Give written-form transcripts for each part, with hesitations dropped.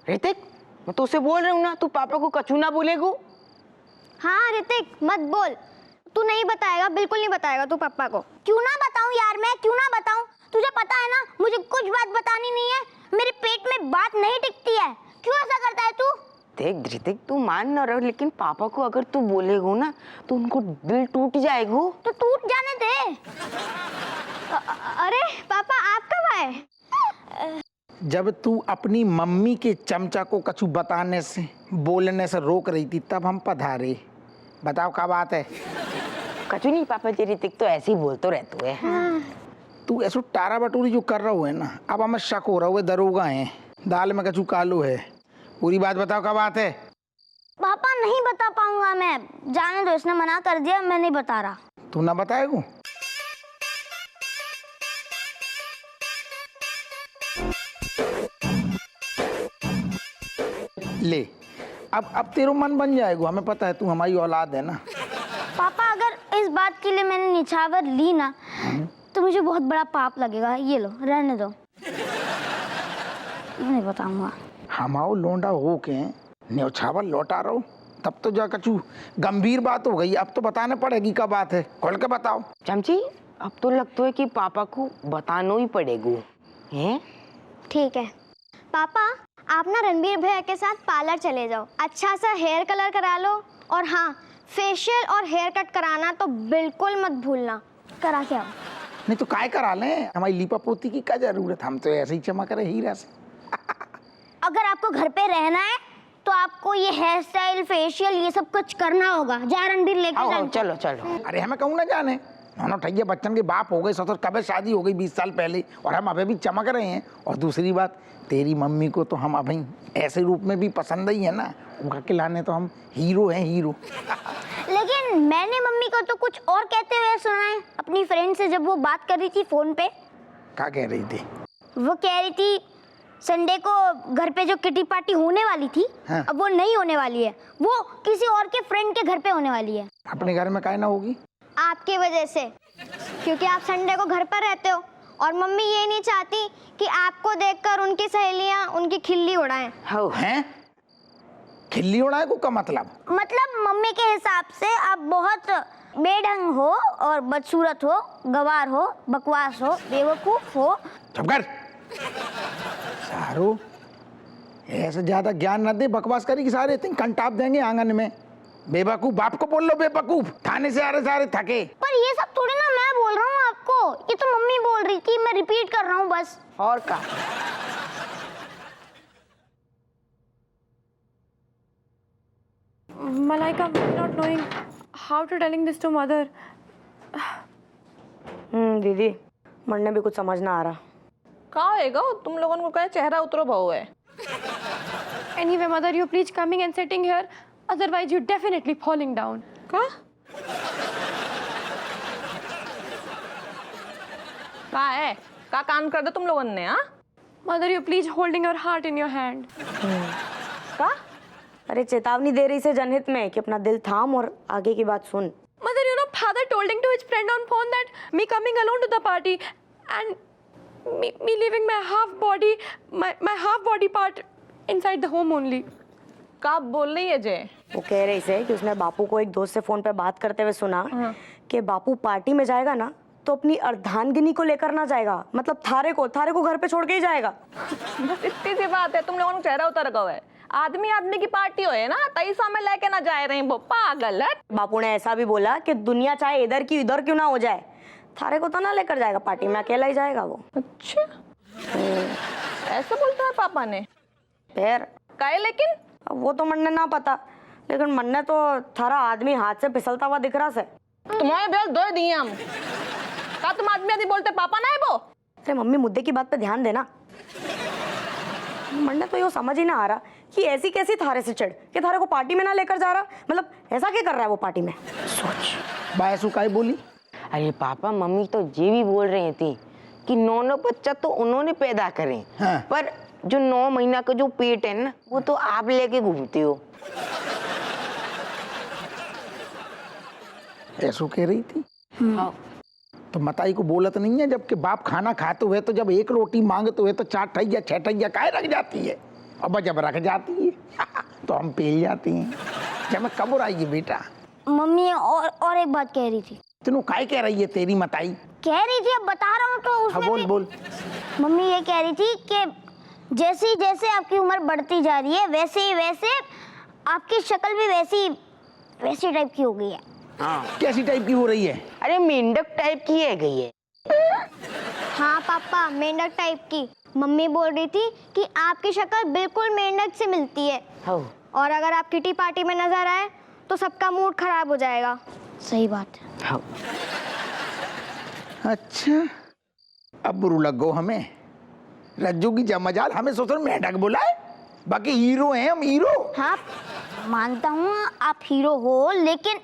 ऋतिक, मैं तो उसे बोल रही हूँ ना, तू पापा को कछु ना बोलेगो। हाँ ऋतिक मत बोल, तू नहीं बताएगा, बिल्कुल नहीं बताएगा तू पापा को। क्यों ना बताऊं यार, मैं क्यों ना बताऊं? तुझे पता है ना मुझे कुछ बात बतानी नहीं है, मेरे पेट में बात नहीं टिकती है। क्यों ऐसा करता है तू? देख ऋतिक, तू मान ना रहो, लेकिन पापा को अगर तू बोलेगो ना तो उनको दिल टूट जाएगो। तो टूट जाने दे। अरे पापा आप कब आए? जब तू अपनी मम्मी के चमचा को कछु बताने से बोलने से रोक रही थी तब हम पधारे। बताओ क्या बात है? कछु नहीं पापा जी, ऋतिक तो ऐसे ही बोलते रहते है। तू ऐसो टारा बटूरी जो कर रहा है ना, अब हमें शक हो रहा है दरोगा है, दाल में कछु कालू है। पूरी बात बताओ क्या बात है? पापा नहीं बता पाऊंगा मैं, जाने दो, इसने मना कर दिया, मैं नहीं बता रहा। तू ना बताएगो? ले, अब तेरा मन बन जाएगा, हमें पता है तू हमारी औलाद है ना। पापा अगर इस बात के लिए मैंने निछावर ली ना तो मुझे बहुत बड़ा पाप लगेगा। ये लो, रहने दो, नहीं बताऊंगा। हमाओ लोंडा हो के न्यौछावर लौटा रहो, तब तो जा कछु गंभीर बात हो गई। अब तो बताने पड़ेगी क्या बात है, खोल के बताओ। चमची, अब तो लगता है कि पापा को बताना ही पड़ेगा। हैं? ठीक है पापा, आप ना रणबीर भैया के साथ पार्लर चले जाओ, अच्छा सा हेयर कलर करा लो, और हाँ फेशियल और हेयर कट कराना तो बिल्कुल मत भूलना, करा के आओ। नहीं तो काय करा लें, हमारी लीपा पोती की क्या जरूरत, हम तो ऐसे ही चमक रहे हीरा से। अगर आपको घर पे रहना है तो आपको ये हेयर स्टाइल फेशियल ये सब कुछ करना होगा। जा रणबीर लेके आओ, चलो चलो। अरे हमें कहूँ ना जाने, दोनों ठैया बच्चन के बाप हो गए, ससुर कब शादी हो गई 20 साल पहले, और हम अभी भी चमक रहे हैं। और दूसरी बात, तेरी मम्मी को तो हम अभी ऐसे रूप में भी पसंद ही है ना, उगा के लाने तो हम हीरो हैं, हीरो। लेकिन मैंने मम्मी को तो कुछ और कहते हुए सुना है अपनी फ्रेंड से, जब वो बात कर रही थी फोन पे। क्या कह रही थी? वो कह रही थी संडे को घर पे जो किटी पार्टी होने वाली थी, हाँ। अब वो नहीं होने वाली है, वो किसी और के फ्रेंड के घर पे होने वाली है। अपने घर में काहे ना होगी? आपकी वजह से, क्योंकि आप संडे को घर पर रहते हो, और मम्मी ये नहीं चाहती कि आपको देखकर उनकी सहेलियां उनकी खिल्ली उड़ाएं। हैं? खिल्ली उड़ाए को का मतलब? मतलब मम्मी के हिसाब से आप बहुत बेढंग हो और बदसूरत हो, गवार हो, बकवास हो, बेवकूफ हो। चुप कर। सारू ऐसे ज्यादा ज्ञान न दे, बकवास करी कि सारे इतने कंटाप देंगे आंगन में। बेवकूफ बाप को बोल लो, बेवकूफ। थाने से आ रहे सारे थके। पर ये सब थोड़ी ना मैं बोल रहा हूँ आपको, ये तो मम्मी बोल रही थी, मैं रिपीट कर रहा हूँ बस। और का? Malaika, we're not knowing how to telling this to mother. दीदी, मन भी कुछ समझ ना आ रहा। कहाँ है गो? तुम लोगों को क्या चेहरा उतरो भाव है? Anyway, mother, you please coming and sitting here. Otherwise, you're definitely falling down. कहाँ? कहाँ है? कहाँ कान कर दो तुम लोगों ने? हाँ? Mother, you please holding your heart in your hand. कहाँ? अरे चेतावनी दे रही से जनहित में कि अपना दिल थाम और आगे की बात सुन। Mother, you know, father told to his friend on phone that me coming alone to the party and me leaving my half body part inside the home only. कहाँ बोल रही है जय? वो कह रही से कि उसने बापू को एक दोस्त से फोन पे बात करते हुए सुना कि बापू पार्टी में जाएगा ना तो अपनी अर्धांगिनी को लेकर ना जाएगा, मतलब थारे को घर पे छोड़ के ही जाएगा। बस इतनी सी बात है, तुम लोगों को चेहरा उतर गया है। आदमी की पार्टी होए ना, तैसा में लेके ना जाए रहे वो पागल है। बापू ने ऐसा भी बोला कि दुनिया चाहे इधर की उधर क्यों ना हो जाए, थारे को तो ना लेकर जाएगा पार्टी में, अकेला ही जाएगा वो। अच्छा, ऐसे बोलता है पापा ने? फिर काहे लेकिन? अब वो तो मन ने ना पता, लेकिन मन ने तो थारा आदमी हाथ से फिसलता हुआ दिख रहा से। तुम्हारे बेल दो दिए हम। का तुम आदमी बोलते पापा ना है वो? अरे मम्मी, मुद्दे की बात पे ध्यान देना। मन ने तो ये समझ ही ना आ रहा कि ऐसी कैसी थारे से चिढ़ कि थारे को पार्टी में ना लेकर जा रहा, मतलब ऐसा क्या कर रहा है वो पार्टी में? सोच बायसु काय बोली? अरे पापा, मम्मी तो ये भी बोल रही थी कि 9 बच्चा तो उन्होंने पैदा करे, हाँ। पर जो 9 महीना का जो पेट है ना, वो तो आप लेके घूमते हो। ऐसो कह रही थी। हाँ। तो मताई को बोलत नहीं है जबकि बाप खाना खाते हुए तो जब एक रोटी मांगते हुए तो 4 ठैया 6 ठैया काहे रख जाती है, अब जब रख जाती है तो हम पेल जाती हैं। जब मैं कब आएगी बेटा? मम्मी और एक बात कह रही थी। तेनू काहे कह रही है तेरी मताई? कह रही थी, अब बता रहा हूँ तो हाँ उसमें बोल भी- बोल। मम्मी ये कह रही थी कि जैसे जैसे आपकी उम्र बढ़ती जा रही है वैसे ही वैसे आपकी शक्ल भी वैसी टाइप की हो गई है। हाँ। कैसी टाइप की हो रही है? अरे मेंढक टाइप की है गई है। हाँ पापा, मेंढक टाइप की। मम्मी बोल रही थी कि आपकी शक्ल बिल्कुल मेंढक से मिलती है हाँ। और अगर आप किटी पार्टी में नजर आए तो सबका मूड खराब हो जाएगा। सही बात है। हाँ। अच्छा, अब बुरू लगो हमें। रज्जू की जमजाल हमें सोचो मेढक बुलाए, बाकी हीरो हैं हम, हीरो। हाँ मानता हूँ आप हीरो हो, लेकिन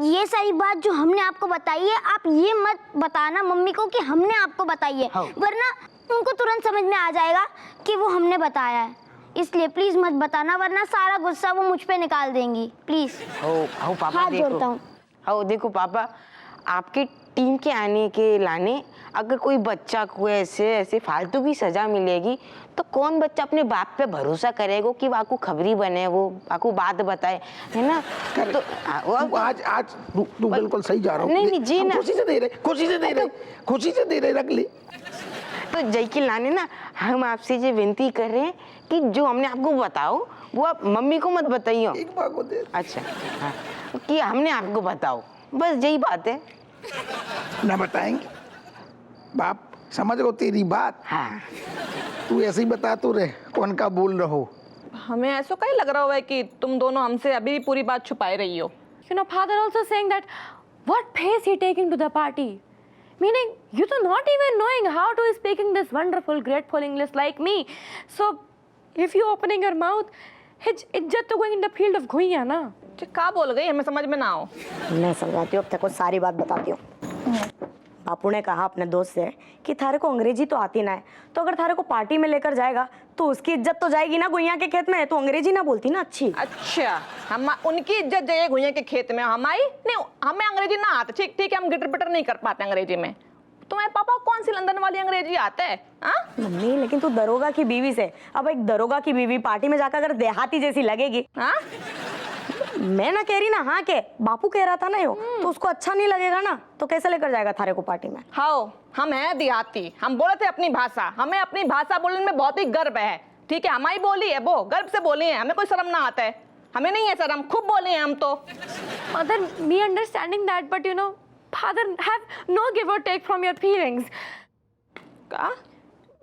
ये सारी बात जो हमने आपको बताई है आप ये मत बताना मम्मी को कि हमने आपको बताई है, हाँ। वरना उनको तुरंत समझ में आ जाएगा कि वो हमने बताया है। इसलिए प्लीज मत बताना, वरना सारा गुस्सा वो मुझ पे निकाल देंगी। प्लीज हो पापा हाथ देखो। जोड़ता हूँ। हो देखो पापा, आपके टीम के आने के लाने अगर कोई बच्चा को ऐसे फालतू की सजा मिलेगी तो कौन बच्चा अपने बाप पे भरोसा करेगा कि वाकू खबरी बने, वो वाकू बात बताए, है ना? तो तू आज तू बिल्कुल सही जा रहा हूँ। नहीं, जी हम ना। खुशी से दे रहे रख ले। तो जय के लाने ना हम आपसे ये विनती कर रहे हैं कि जो हमने आपको बताओ वो आप मम्मी को मत बताइए। एक बार को दे। अच्छा हाँ, कि हमने आपको बताओ, बस यही बात है। ना बताएंगे बाप, समझ गो तेरी बात। हाँ। तू ऐसे ही बता तो रहे कौन का बोल रहो। हमें ऐसा कहीं लग रहा है कि तुम दोनों हमसे अभी भी पूरी बात छुपाए रही हो। You know, father also saying that what pace he taking to the party, meaning you do not even knowing how to speaking this wonderful, grateful English like me. So if you opening your mouth, it's just to going in the field of घुइया ना। क्या बोल गई हमें समझ में ना आओ। मैं समझाती हूँ, अब तेको सारी बात बताती हूँ। बापू ने कहा अपने दोस्त से कि थारे को अंग्रेजी तो आती ना है, तो अगर थारे को पार्टी में लेकर जाएगा तो उसकी इज्जत तो जाएगी ना गुइया के खेत में। तो अंग्रेजी ना बोलती ना अच्छी। अच्छा, हम उनकी इज्जत जाइए घुइया के खेत में, हमारी नहीं। हमें अंग्रेजी ना आता, ठीक है, हम गिटर पिटर नहीं कर पाते अंग्रेजी में। तुम्हारे पापा कौन सी लंदन वाली अंग्रेजी आते है? मम्मी लेकिन तू दरोगा की बीवी से, अब एक दरोगा की बीवी पार्टी में जाकर अगर देहाती जैसी लगेगी। हाँ, मैं ना कह रही ना, हाँ के बापू कह रहा था ना, यो तो उसको अच्छा नहीं लगेगा ना, तो कैसे लेकर जाएगा थारे को पार्टी में? हाँ, हम हैं देहाती, हम बोले थे अपनी भाषा, हमें अपनी भाषा बोलने में बहुत ही गर्व है। ठीक है, हमारी बोली है, वो गर्व से बोली है, हमें कोई शर्म ना आता है। हमें नहीं है शर्म, खूब बोले हैं हम तो। Mother, me understanding that, but you know, father have no give or take from your feelings. क्या?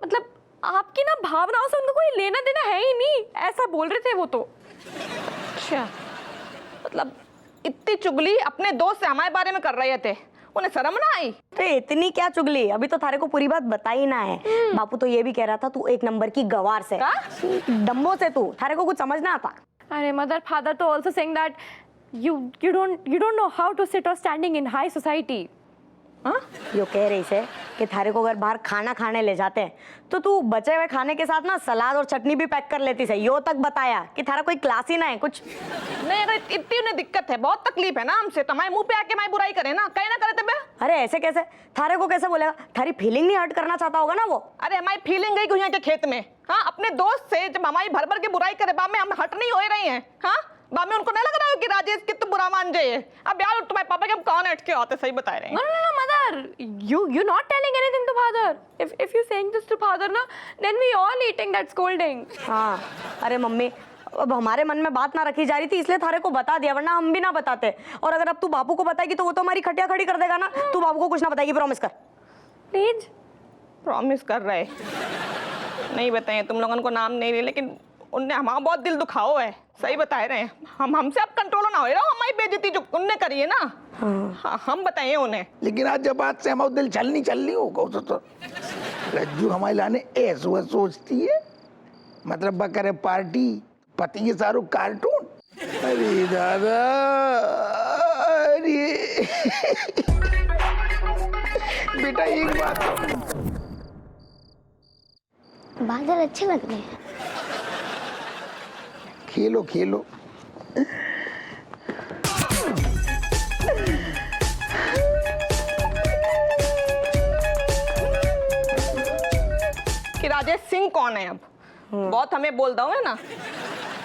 मतलब आपकी ना भावनाओं से उनको कोई लेना देना है ही नहीं, ऐसा बोल रहे थे वो तो। अच्छा, मतलब इतनी चुगली अपने दोस्त से हमारे बारे में कर रहे थे, उन्हें शर्म ना आई? अरे इतनी क्या चुगली, अभी तो थारे को पूरी बात बताई ना है। बापू तो ये भी कह रहा था तू एक नंबर की गवार से, डम्बो से, तू थारे को कुछ समझ ना आता। अरे मदर, फादर तो also saying that you don't know how to sit or standing in high society. हाँ? यो कह रही से कि थारे को अगर बाहर खाना खाने ले जाते हैं तो तू बचे हुए खाने के साथ ना सलाद और चटनी भी पैक कर लेती से। यो तक बताया कि थारा कोई क्लास ही ना है कुछ। नहीं, अगर इतनी उन्हें दिक्कत है, बहुत तकलीफ है ना हमसे, तो हमारे मुंह पे आके हमारी बुराई करे ना, कहीं ना करे तबे। अरे ऐसे कैसे, थारे को कैसे बोलेगा? थारी फीलिंग नहीं हर्ट करना चाहता होगा ना वो। अरे हमारी फीलिंग गई गुइया के खेत में। हाँ, अपने दोस्त से जब हमारी भर भर के बुराई करे, बाद में हम हट नहीं हो रही हैं। हाँ, बाद में उनको नहीं लग रहा है कि राजेश कितना बुरा मान जाए। अब यार तुम्हारे पापा के हम कौन हट के आते, सही बता रहे हैं। No, mother, you're not telling anything to father. If you're saying this to father ना, then we all eating that scolding. हाँ, अरे मम्मी अब हमारे मन में बात ना रखी जा रही थी इसलिए थारे को बता दिया, वरना हम भी ना बताते। और अगर अब तू बापू को बताएगी तो वो तो हमारी खटिया खड़ी कर देगा ना। तू बापू को कुछ ना बताएगी, प्रॉमिस कर। Please. प्रॉमिस कर रहे, नहीं बताए तुम लोगों को नाम नहीं लिए, लेकिन उनने हमारा बहुत दिल दुखाओ है, सही बता रहे हैं। हमसे अब कंट्रोल ना हो रहा, हमारी बेइज्जती जो उनने करी है ना। हाँ, हम बताइए उन्हें। लेकिन आज जब बात से हमारा दिल छलनी होगा तो रज्जू हमारे लाने ऐसा सोचती है, मतलब बकरे पार्टी पति के सारू कार्टून। अरे दादा, अरे बेटा एक बात, बादल अच्छे लग रहे हैं। खेलो खेलो। कौन है अब? बहुत हमें बोल दो है ना,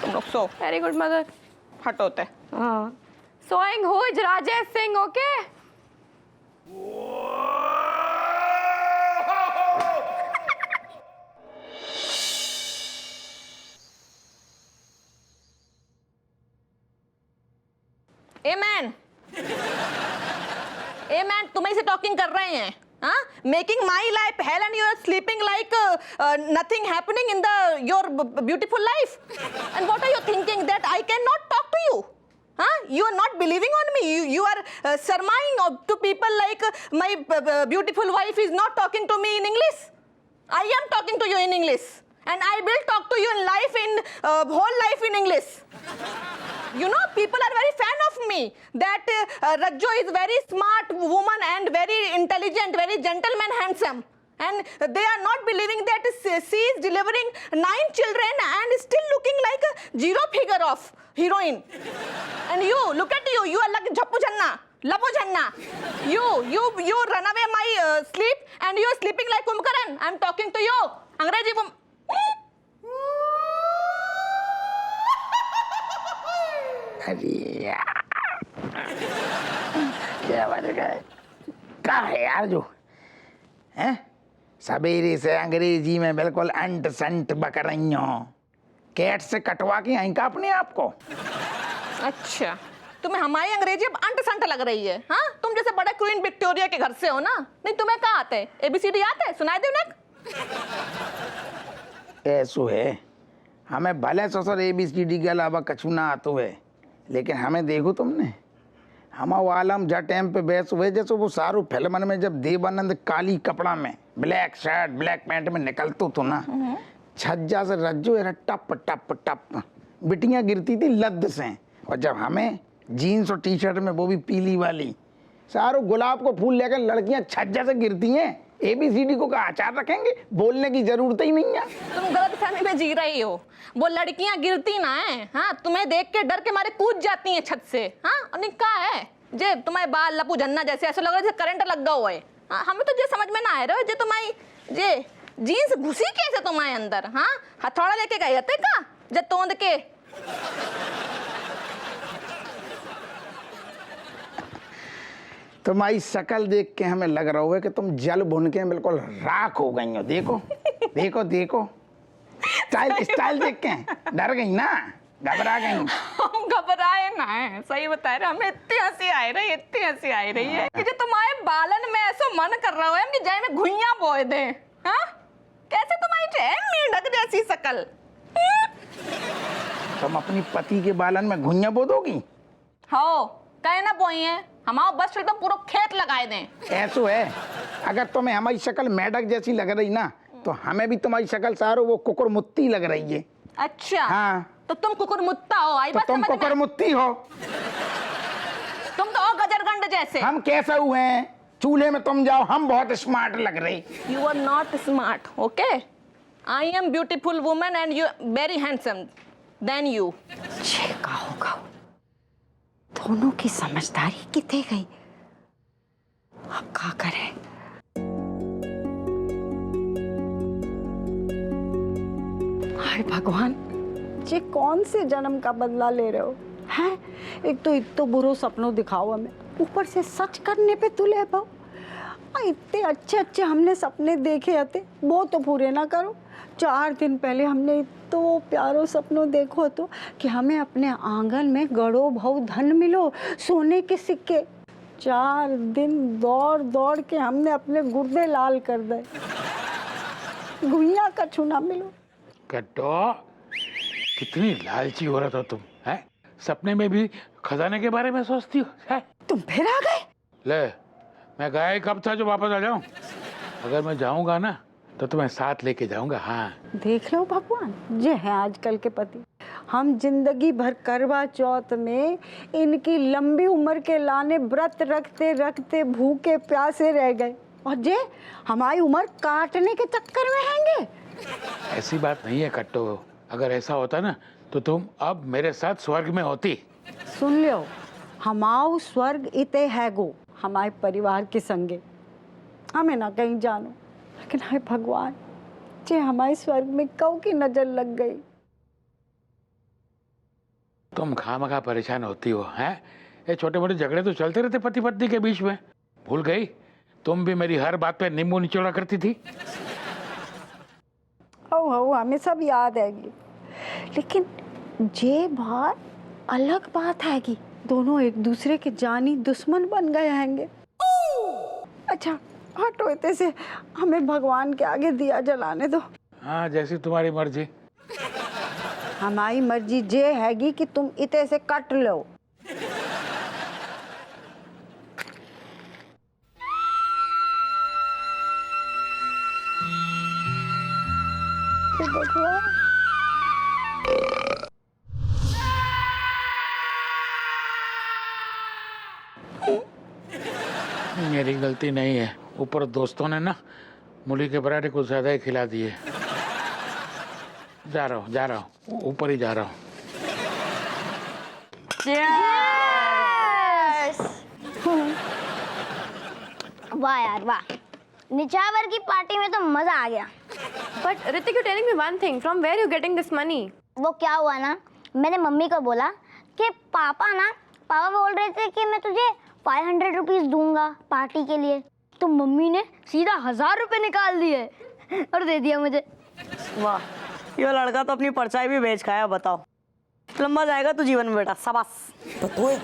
तुम लोग सो। Very good, mother. हट होते। हाँ Sewing who is Rajesh Singh, okay? A man, तुम्हें से टॉकिंग कर रहे हैं, हाँ? Making my life hell and you are sleeping like nothing happening in the your beautiful life, and what are you thinking that I can not talk to you? Huh? You are not believing on me. You are sermoning to people like my beautiful wife is not talking to me in English. I am talking to you in English, and I will talk to you in life in whole life in English. You know, people are very fan of me. That Rajjo is very smart woman and very intelligent, very gentleman, handsome. And they are not believing that she is delivering 9 children and still looking like a zero figure of heroine. And you, look at you. You are like Jhappu Janna, Lapu Janna. You run away my sleep and you are sleeping like Kumkaran. I am talking to you. Angrezi woman. अरे यार, क्या बात है? कहाँ है यार जो हैं? सवेरे से अंग्रेजी में बिल्कुल अंट संट बक रही हो। कैट से कटवा के आई का अपने आप को। अच्छा, तुम्हें हमारी अंग्रेजी अब अंट संट लग रही है, हाँ? तुम जैसे बड़े क्वीन विक्टोरिया के घर से हो ना। नहीं, तुम्हें कहाँ आते हैं? ABCD आते हैं? सुनाई दे उन्हें। ऐसो है, हमें भले ससुर ABCD के अलावा कछु ना आतो है, लेकिन हमें देखो तुमने, हम आलम जा टाइम पे बैस हुए जैसे वो सारू फिल्मन में जब देवानंद काली कपड़ा में ब्लैक शर्ट ब्लैक पैंट में निकलतो तो ना, छज्जा से रज्जो era टप टप टप बिटियां गिरती थी लद्द से, और जब हमें जीन्स और टी-शर्ट में वो भी पीली वाली, सारू गुलाब को फूल लेकर लड़कियां छज्जा से गिरती हैं। ABCD को का आचार रखेंगे, बोलने की जरूरत ही नहीं है। तुम गलत फहमी में जी रही हो। वो लड़कियां गिरती ना है, हाँ? तुम्हें देख के डर के मारे कूद जाती हैं छत से, हाँ? और क्या है जे तुम्हारे बाल लपू झन्ना जैसे ऐसे लग रहा है जैसे करंट लग गया हुआ है, हाँ? हमें तो जे समझ में ना आ रहा है जे तुम्हारी जे जीन्स घुसी कैसे तुम्हारे अंदर, हाँ? हथौड़ा लेके गए थे का जे तोंद के? तुम्हारी शक्ल देख के हमें लग रहा है कि तुम जल भुन के बिल्कुल राख हो गई हो। देखो देखो देखो, स्टाइल देख के डर गई ना, घबरा गई। हम घबराए ना है, सही बता रहे, हमें इतनी हंसी आ रही है, इतनी हंसी आ रही है कि जो तुम्हारे बालन में ऐसा मन कर रहा है कि जाए में घुइयां बोए दे, हाँ? कैसे तुम्हारी मेंढक जैसी शक्ल। तुम अपनी पति के बालन में घुइयां बो दोगी? हो, कहे ना बोई है, हमारा बस चलता पूरा खेत लगाए दें। ऐसो है, अगर तुम्हें हमारी शक्ल मेढक जैसी लग रही ना, तो हमें भी तुम्हारी शक्ल सारो वो कुकुरमुत्ती लग रही है। अच्छा, हाँ, तो तुम कुकुरमुत्ता हो, आई तो बात तुम समझ में? कुकुरमुत्ती हो। तुम तो हो गजरगंड जैसे। हम कैसे हुए हैं? चूल्हे में तुम जाओ, हम बहुत स्मार्ट लग रहे। You are not smart, okay? I am beautiful woman and you very handsome than you. छे गाओ दोनों की समझदारी कितने गई, अब क्या करें? हाय भगवान, ये कौन से जन्म का बदला ले रहे हो हैं? एक तो इतना बुरो सपनों दिखाओ हमें, ऊपर से सच करने पे तुले पाओ। इतने अच्छे अच्छे हमने सपने देखे थे, वो तो पूरे ना करो। 4 दिन पहले हमने तो प्यारो सपनों देखो तो कि हमें अपने आंगन में गड़ो भाव धन मिलो, सोने के सिक्के। 4 दिन दौड़ दौड़ के हमने अपने गुर्दे लाल कर दे, गुइया का छूना मिलो। कट्टो, कितनी लालची हो रहा था तुम, हैं? सपने में भी खजाने के बारे में सोचती हो, हैं? तुम फिर आ गए? ले, मैं गया ही कब था जो वापस आ जाऊं? अगर मैं जाऊंगा ना तो तुम्हें साथ लेके जाऊंगा, हाँ। देख लो भगवान, ये है आजकल के पति। हम जिंदगी भर करवा चौथ में इनकी लंबी उम्र के लाने व्रत रखते रखते भूखे प्यासे रह गए, और जे हमारी उम्र काटने के चक्कर में हैंगे। ऐसी बात नहीं है कट्टो, अगर ऐसा होता ना तो तुम अब मेरे साथ स्वर्ग में होती। सुन लो, हमारा स्वर्ग इते है गो हमारे परिवार के संगे, हमें ना कहीं जानो। लेकिन हाय भगवान, जे हमारे स्वर्ग में कौ की नजर लग गई। तुम खामखा परेशान होती हो, हैं? ये छोटे मोटे झगड़े तो चलते रहते पति पत्नी के बीच में। भूल गई तुम भी मेरी हर बात पे नींबू निचोड़ा करती थी। ओ हमें सब याद हैगी, लेकिन ये बात अलग बात हैगी, दोनों एक दूसरे के जानी दुश्मन बन गए हैंगे। अच्छा हटो इतने से, हमें भगवान के आगे दिया जलाने दो। हाँ जैसी तुम्हारी मर्जी। हमारी मर्जी ये हैगी कि तुम इतने से कट लो। मेरी गलती नहीं है, ऊपर दोस्तों ने ना मूली के पराठे कुछ ज्यादा ही खिला दिए। जा रहा हूँ ऊपर ही जा रहा हूँ। वाह यार वाह, निछावर की पार्टी में तो मजा आ गया। But Ritik, you're telling me one thing. From where are you getting this money? वो क्या हुआ ना, मैंने मम्मी को बोला कि पापा बोल रहे थे कि मैं तुझे 500 रुपीज दूंगा पार्टी के लिए, तो मम्मी ने सीधा 1000 रुपए निकाल दिए और दे दिया मुझे। वाह, ये लड़का तो अपनी परछाई भी बेच खाया। बताओ लंबा जाएगा तो जीवन में बेटा, शाबाश। पता है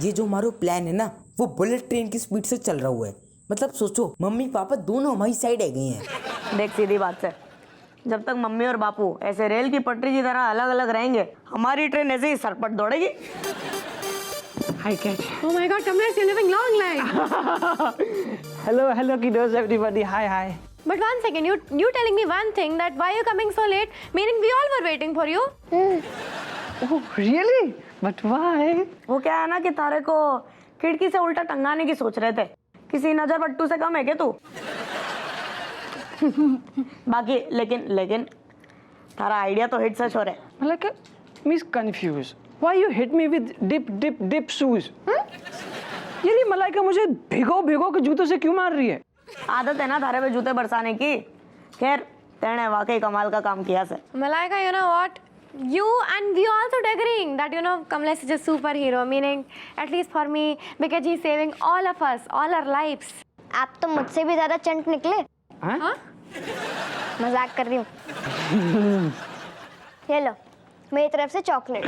ये जो हमारा प्लान है ना, वो बुलेट ट्रेन की स्पीड से चल रहा हुआ है। मतलब सोचो, मम्मी पापा दोनों हमारी साइड आ गए हैं। देख सीधी बात से, जब तक मम्मी और बापू ऐसे रेल की पटरी की तरह अलग अलग रहेंगे, हमारी ट्रेन ऐसे ही सरपट दौड़ेगी। Hi, Kat. Oh my God, Kamlesh, you're living long life. Hello, kiddos, everybody. Hi. But one second, you telling me one thing, that why you're coming so late, meaning we all were waiting for you. Oh, really? But why? वो क्या है ना कि तारे को खिड़की से उल्टा टंगाने की सोच रहे थे। किसी नजर बट्टू से कम है क्या तू? बाकी लेकिन तारा आइडिया तो हिट सच हो रहा है। Like, Miss confused. Why you hit me with dip shoes? यार ये मलाइका मुझे भिगो के जूतों से क्यों मार रही है? आदत है ना थारे पे जूते बरसाने की। खैर तेने वाकई कमाल का काम किया से। Malaika, you know what? You and we also agreeing that, you know, Kamlesh is a superhero, meaning at least for me, because he's saving all of us, all our lives. आप तो मुझसे भी ज्यादा चंट निकले। हाँ? मजाक कर रही हूँ। ये लो मेरी तरफ से चॉकलेट।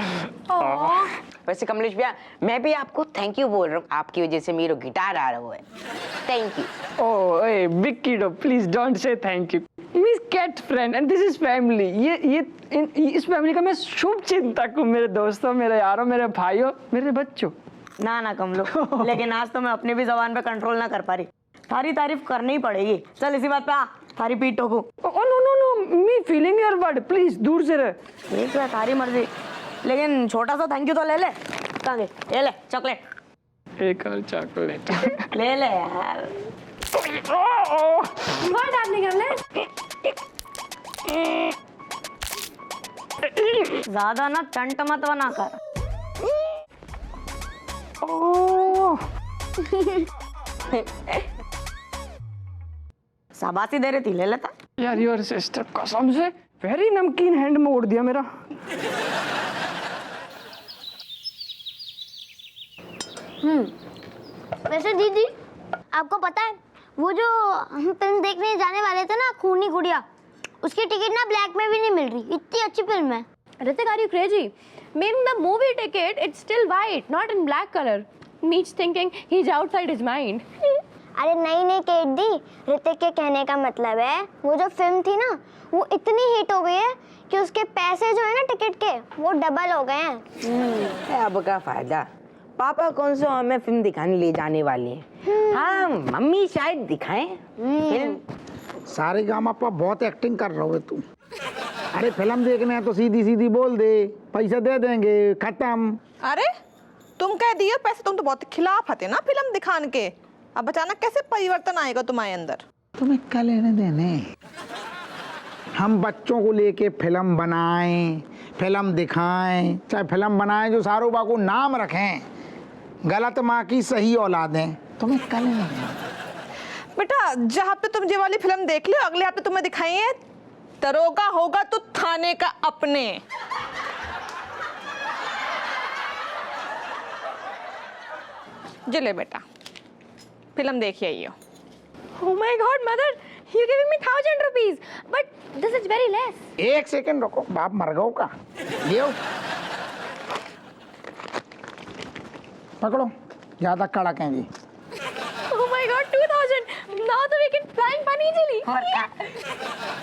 वैसे कमलेश भैया, मैं भी आपको थैंक यू बोल रहा हूँ, आपकी वजह से मेरा गिटार आ रहा है। Thank you. Oh, hey, big kiddo, please don't say thank you. Miss Cat friend, and this is family. इस फैमिली का मैं शुभ चिंतक हूँ, मेरे दोस्तों, मेरे यारों, मेरे भाइयों, मेरे बच्चों। ना कमलो, लेकिन आज तो मैं अपनी भी जबान पे कंट्रोल ना कर पा रही। थारी तारीफ करनी ही पड़ेगी। चल इसी बात पे आ, थारी पीठ ठोकू। Oh no, me feeling your word, please दूर से रह। ठीक है थारी मर्जी, लेकिन छोटा सा थैंक यू तो ले ले। कहाँ ये ले चॉकलेट। एक और चॉकलेट। ले यार। What happening, Kamlesh? ज्यादा ना चंट मत बना कर। शाबाशी दे रही थी, ले लेता। यार योर सिस्टर कसम से वेरी नमकीन हैंड में उड़ दिया मेरा। वैसे दीदी आपको पता है वो जो हम फिल्म देखने जाने वाले थे ना, खूनी गुड़िया, उसकी टिकट ना ब्लैक में भी नहीं मिल रही। इतनी अच्छी फिल्म है। Ritik, are you crazy? Meaning the movie ticket, it's still white, not in black color. Meets thinking he's outside his mind. अरे नहीं केट दी, ऋतिक के कहने का मतलब है वो जो फिल्म थी ना, वो इतनी हिट हो गई है कि उसके पैसे जो है ना टिकट के, वो डबल हो गए हैं। अब का फायदा, पापा कौन सा हमें फिल्म दिखाने ले जाने वाले हैं। हाँ मम्मी शायद दिखाएं फिल्म। सारे गामा बहुत एक्टिंग कर रहे हो तू। अरे फिल्म देखने है तो सीधी बोल दे, पैसा दे देंगे, खत्म। अरे तुम कह दिए पैसे, तुम तो बहुत खिलाफ हते ना फिल्म दिखाने के। अब अचानक कैसे परिवर्तन आएगा तुम्हारे अंदर? तुम्हें क्या लेने देने? हम बच्चों को लेके फिल्म बनाएं, फिल्म दिखाएं, चाहे फिल्म बनाएं जो शाहरुख को नाम रखें, गलत माँ की सही औलादें। तुम्हें क्या लेने देने? बेटा जहाँ पे तुम ये वाली फिल्म देख लो, अगले हफ्ते तुम्हें दिखाएंगे दरोगा होगा तो थाने का अपने। जिले बेटा, फिल्म देखिए आइयो। Oh my God, mother, you're giving me 1,000 rupees, but this is very less. एक सेकंड रुको, बाप मर गओ का ले आओ। पकड़ो, ज्यादा कड़क हैं जी। Oh my God, 2,000. Now तो we can flying bunny easily.